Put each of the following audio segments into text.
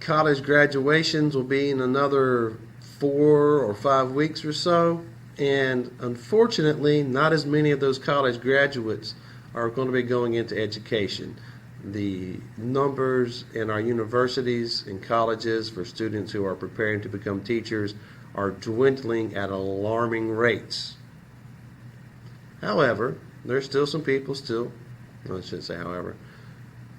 college graduations will be in another 4 or 5 weeks or so. And unfortunately, not as many of those college graduates are going to be going into education. The numbers in our universities and colleges for students who are preparing to become teachers are dwindling at alarming rates. However, there's still some people I shouldn't say however.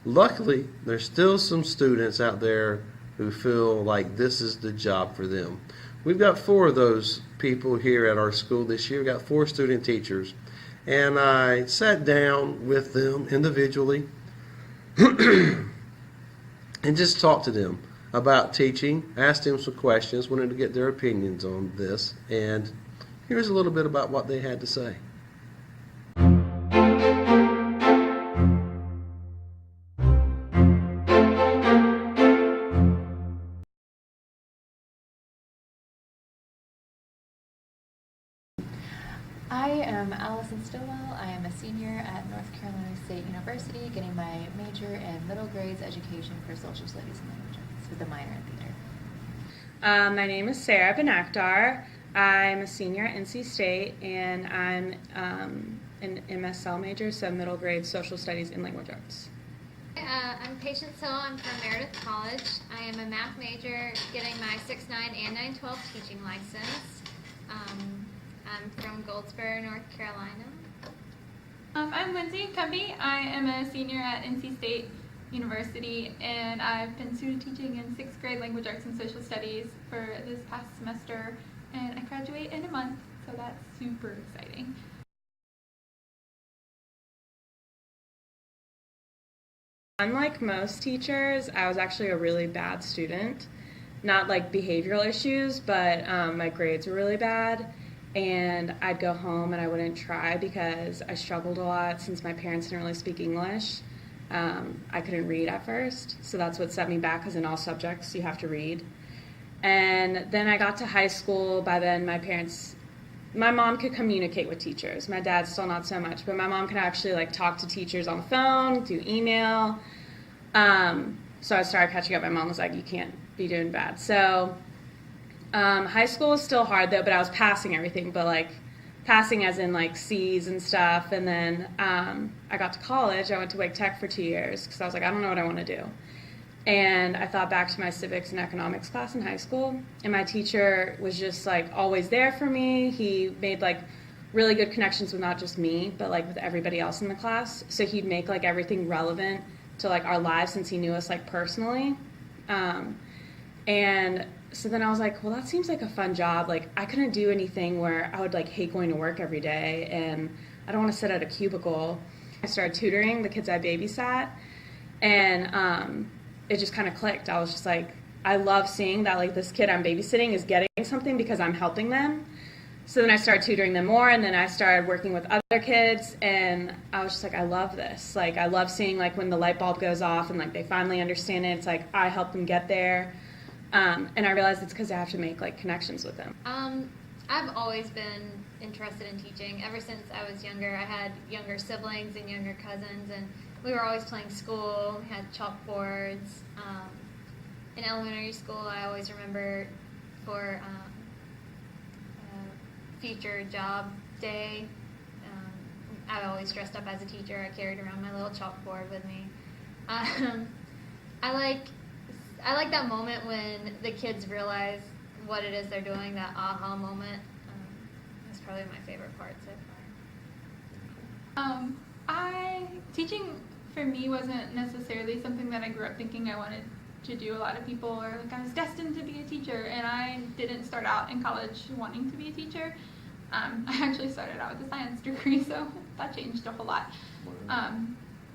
Luckily, there's still some students out there who feel like this is the job for them. We've got 4 of those people here at our school this year. We've got 4 student teachers. And I sat down with them individually and just talked to them about teaching, asked them some questions, wanted to get their opinions on this. And here's a little bit about what they had to say. I am Allison Stillwell. I am a senior at North Carolina State University, getting my major in middle grades education for social studies and language arts with a minor in theater. My name is Sarah Benakdar. I'm a senior at NC State, and I'm an MSL major, so middle grade social studies and language arts. I'm Patience Hill. I'm from Meredith College. I am a math major, getting my 6-9 and 9-12 teaching license. I'm from Goldsboro, North Carolina. I'm Lindsay Cumby. I am a senior at NC State University, and I've been student teaching in 6th grade language arts and social studies for this past semester, and I graduate in a month, so that's super exciting. Unlike most teachers, I was actually a really bad student. Not like behavioral issues, but my grades were really bad. And I'd go home and I wouldn't try because I struggled a lot since my parents didn't really speak English. I couldn't read at first, so that's what set me back, because in all subjects you have to read. And then I got to high school. By then my mom could communicate with teachers. My dad still not so much, but my mom could actually like talk to teachers on the phone, do email. So I started catching up. My mom was like, you can't be doing bad. So high school was still hard though, but I was passing everything, but like passing as in like C's and stuff. And then I got to college. I went to Wake Tech for 2 years because I was like, I don't know what I want to do. And I thought back to my civics and economics class in high school, and my teacher was just like always there for me. He made like really good connections with not just me, but like with everybody else in the class. So he'd make like everything relevant to like our lives since he knew us like personally. And so then I was like, well, that seems like a fun job. Like I couldn't do anything where I would like hate going to work every day, and I don't want to sit at a cubicle. I started tutoring the kids I babysat, and it just kind of clicked. I was just like, I love seeing that like this kid I'm babysitting is getting something because I'm helping them. So then I started tutoring them more, and then I started working with other kids, and I was just like, I love this. Like I love seeing like when the light bulb goes off and like they finally understand it. It's like I help them get there. And I realized it's because I have to make like connections with them. I've always been interested in teaching. Ever since I was younger, I had younger siblings and younger cousins, and we were always playing school. We had chalkboards. In elementary school, I always remember for future job day, I always dressed up as a teacher. I carried around my little chalkboard with me. I like that moment when the kids realize what it is they're doing, that aha moment. That's probably my favorite part so far. Teaching for me wasn't necessarily something that I grew up thinking I wanted to do. A lot of people are like, I was destined to be a teacher, and I didn't start out in college wanting to be a teacher. I actually started out with a science degree, so that changed a whole lot.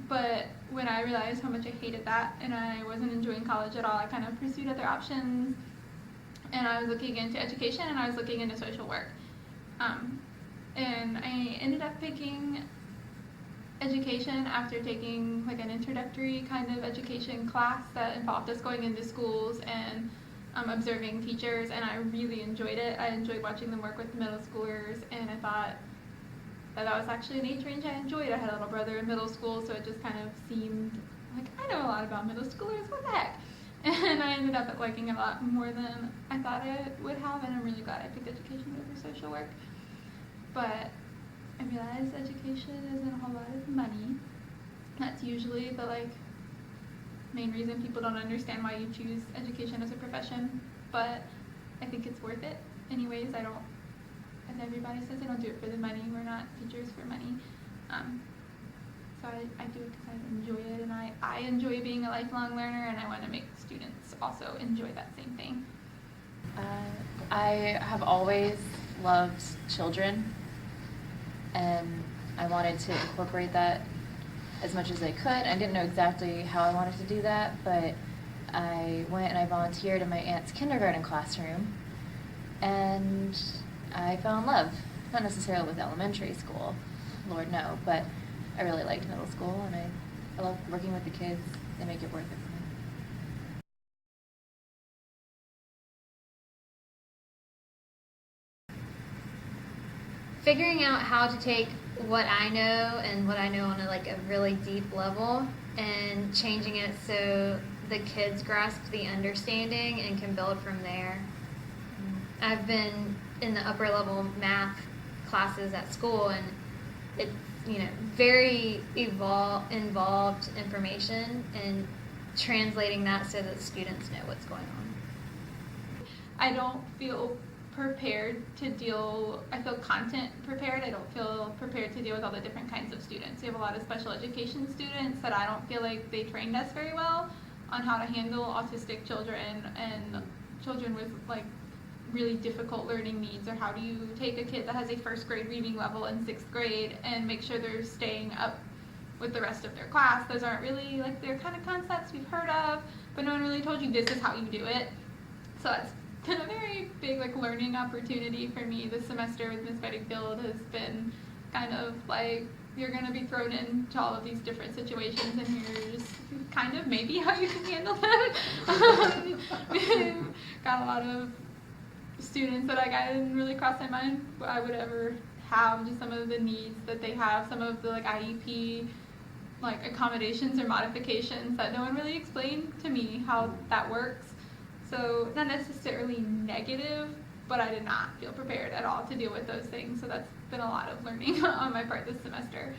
But when I realized how much I hated that and I wasn't enjoying college at all, I kind of pursued other options, and I was looking into education and I was looking into social work. And I ended up picking education after taking like an introductory kind of education class that involved us going into schools and observing teachers, and I really enjoyed it. I enjoyed watching them work with middle schoolers, and I thought that was actually an age range I enjoyed. I had a little brother in middle school, so it just kind of seemed like I know a lot about middle schoolers, what the heck? And I ended up liking it a lot more than I thought I would have, and I'm really glad I picked education over social work. But I realized education isn't a whole lot of money. That's usually the main reason people don't understand why you choose education as a profession. But I think it's worth it. Anyways, as everybody says, I don't do it for the money. We're not teachers for money. So I do it because I enjoy it, and I enjoy being a lifelong learner, and I want to make students also enjoy that same thing. I have always loved children, and I wanted to incorporate that as much as I could. I didn't know exactly how I wanted to do that, but I went and I volunteered in my aunt's kindergarten classroom, and I fell in love. Not necessarily with elementary school, Lord no, but I really liked middle school, and I love working with the kids. They make it worth it for me. Figuring out how to take what I know and what I know on a really deep level and changing it so the kids grasp the understanding and can build from there. I've been in the upper level math classes at school, and it's very involved information, and translating that so that students know what's going on. I don't feel prepared to I feel content prepared. I don't feel prepared to deal with all the different kinds of students. We have a lot of special education students that I don't feel like they trained us very well on how to handle autistic children and children with really difficult learning needs, or how do you take a kid that has a first grade reading level in 6th grade and make sure they're staying up with the rest of their class. Those aren't really they're kind of concepts we've heard of, but no one really told you this is how you do it. So that's been a very big learning opportunity for me this semester with Ms. Bedingfield. Has been kind of you're going to be thrown into all of these different situations, and here's kind of maybe how you can handle them. Got a lot of students that I didn't really cross my mind I would ever have, just some of the needs that they have, some of the IEP accommodations or modifications that no one really explained to me how that works. So not necessarily negative, but I did not feel prepared at all to deal with those things. So that's been a lot of learning on my part this semester.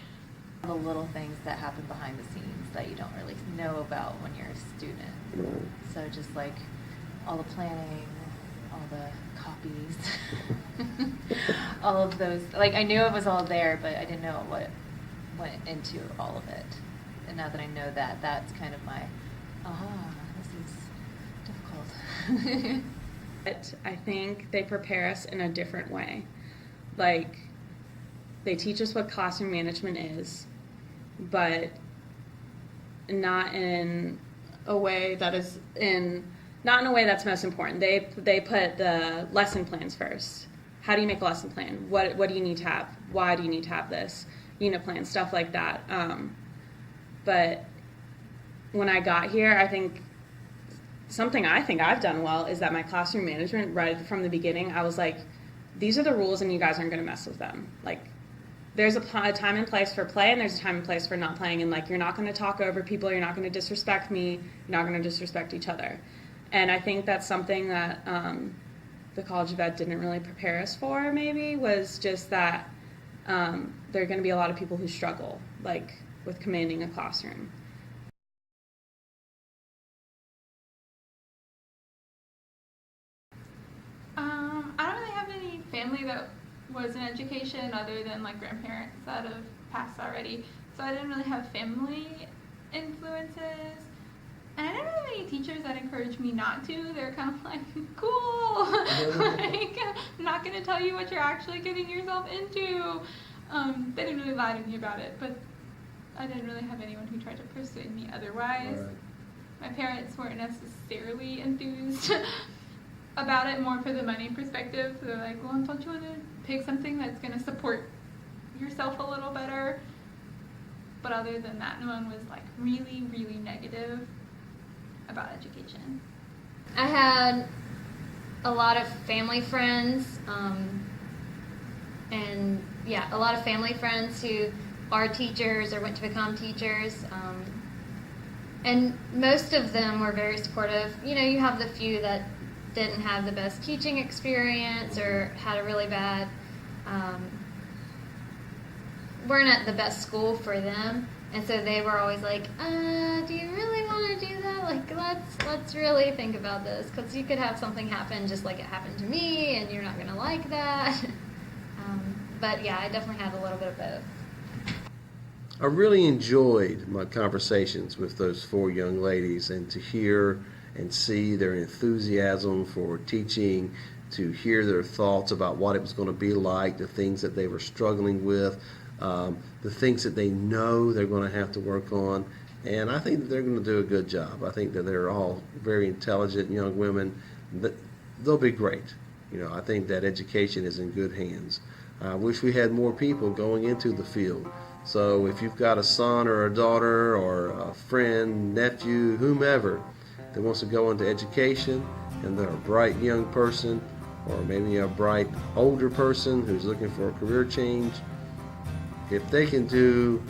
The little things that happen behind the scenes that you don't really know about when you're a student. Right. So just all the planning, all the copies, all of those. I knew it was all there, but I didn't know what went into all of it. And now that I know that, that's kind of my, this is difficult. But I think they prepare us in a different way. They teach us what classroom management is, but not in a way that's most important. They put the lesson plans first. How do you make a lesson plan? What do you need to have? Why do you need to have this? Unit plan, stuff like that. But when I got here, I think something I've done well is that my classroom management, right from the beginning, I was these are the rules and you guys aren't going to mess with them. There's a time and place for play, and there's a time and place for not playing, and you're not going to talk over people, you're not going to disrespect me, you're not going to disrespect each other. And I think that's something that the College of Ed didn't really prepare us for, maybe, was just that there are going to be a lot of people who struggle, with commanding a classroom. I don't really have any family that was in education other than grandparents that have passed already. So I didn't really have family influences. And I didn't really have any teachers that encouraged me not to. They're kind of cool. I'm not going to tell you what you're actually getting yourself into. They didn't really lie to me about it, but I didn't really have anyone who tried to persuade me otherwise. Right. My parents weren't necessarily enthused about it, more for the money perspective. So they're well, don't you want to pick something that's going to support yourself a little better? But other than that, no one was really, really negative about education. I had a lot of family friends, a lot of family friends who are teachers or went to become teachers. And most of them were very supportive. You know, you have the few that didn't have the best teaching experience or had a really bad, weren't at the best school for them. And so they were always like, do you really want to do that? Like, let's really think about this, because you could have something happen just like it happened to me, and you're not going to like that. But yeah, I definitely had a little bit of both. I really enjoyed my conversations with those 4 young ladies, and to hear and see their enthusiasm for teaching, to hear their thoughts about what it was going to be like, the things that they were struggling with, the things that they know they're going to have to work on. And I think that they're going to do a good job. I think that they're all very intelligent young women. They'll be great. You know, I think that education is in good hands. I wish we had more people going into the field. So if you've got a son or a daughter or a friend, nephew, whomever that wants to go into education, and they're a bright young person, or maybe a bright older person who's looking for a career change, if they can do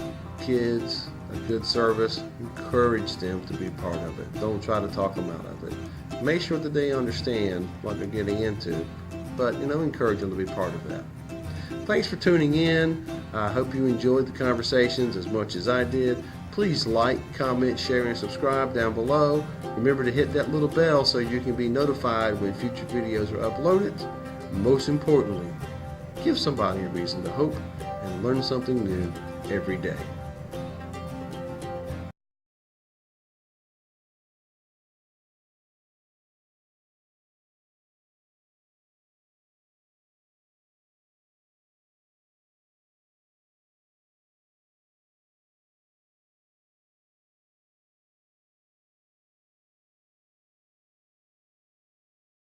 kids a good service, encourage them to be part of it. Don't try to talk them out of it. Make sure that they understand what they're getting into, but encourage them to be part of that. Thanks for tuning in. I hope you enjoyed the conversations as much as I did. Please like, comment, share, and subscribe down below. Remember to hit that little bell so you can be notified when future videos are uploaded. Most importantly, give somebody a reason to hope and learn something new every day.